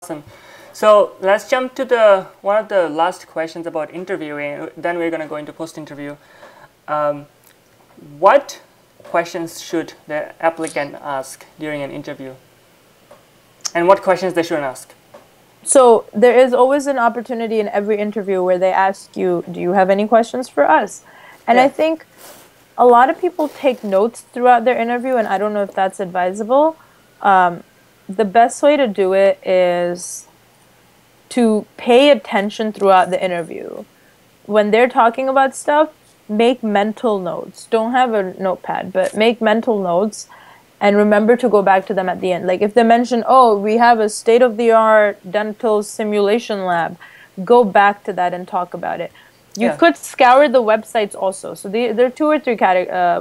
Awesome. So let's jump to the one of the last questions about interviewing. Then we're going to go into post-interview. What questions should the applicant ask during an interview, and what questions they shouldn't ask? So there is always an opportunity in every interview where they ask you, do you have any questions for us? And I think a lot of people take notes throughout their interview, and I don't know if that's advisable. The best way to do it is to pay attention throughout the interview. When they're talking about stuff, make mental notes. Don't have a notepad, but make mental notes and remember to go back to them at the end. Like if they mention, oh, we have a state-of-the-art dental simulation lab, go back to that and talk about it. You could scour the websites also. So there are 2 or 3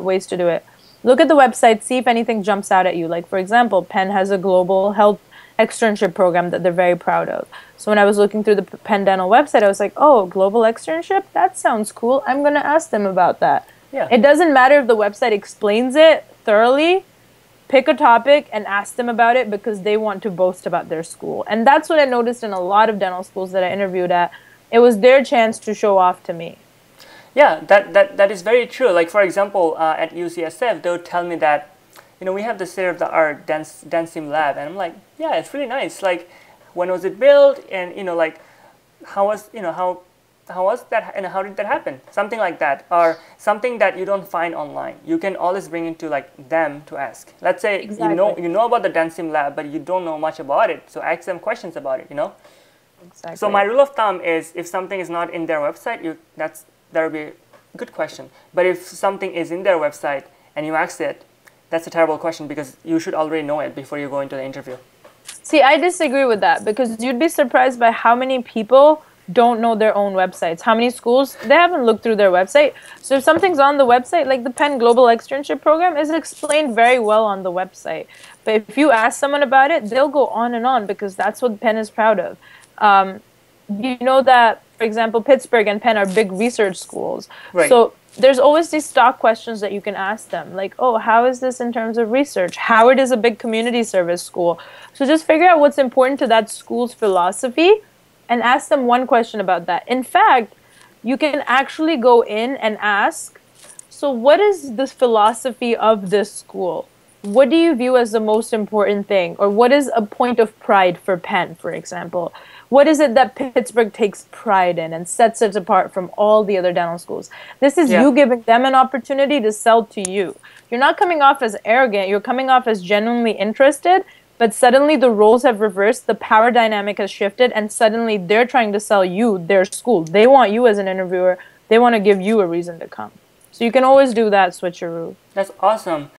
ways to do it. Look at the website, see if anything jumps out at you. Like, for example, Penn has a global health externship program that they're very proud of. So when I was looking through the Penn Dental website, I was like, oh, global externship? That sounds cool. I'm going to ask them about that. Yeah. It doesn't matter if the website explains it thoroughly. Pick a topic and ask them about it because they want to boast about their school. And that's what I noticed in a lot of dental schools that I interviewed at. It was their chance to show off to me. Yeah, that is very true. Like, for example, at UCSF, they would tell me that, you know, we have the state-of-the-art DenSim lab. And I'm like, yeah, it's really nice. Like, when was it built? And, you know, like, how was that, and how did that happen? Something like that. Or something that you don't find online. You can always bring it to, like, them to ask. Let's say you know about the DenSim lab, but you don't know much about it. So ask them questions about it, you know? Exactly. So my rule of thumb is if something is not in their website, that would be a good question. But if something is in their website and you ask it, that's a terrible question because you should already know it before you go into the interview. See, I disagree with that because you'd be surprised by how many people don't know their own websites. How many schools, they haven't looked through their website. So if something's on the website, like the Penn Global Externship Program is explained very well on the website. But if you ask someone about it, they'll go on and on because that's what Penn is proud of. You know that, for example, Pittsburgh and Penn are big research schools. Right. So there's always these stock questions that you can ask them. Like, oh, how is this in terms of research? Howard is a big community service school. So just figure out what's important to that school's philosophy and ask them one question about that. In fact, you can actually go in and ask, so what is the philosophy of this school? What do you view as the most important thing? Or what is a point of pride for Penn, for example? What is it that Pittsburgh takes pride in and sets it apart from all the other dental schools? This is you giving them an opportunity to sell to you. You're not coming off as arrogant. You're coming off as genuinely interested, but suddenly the roles have reversed, the power dynamic has shifted, and suddenly they're trying to sell you their school. They want you as an interviewer. They want to give you a reason to come. So you can always do that switcheroo. That's awesome.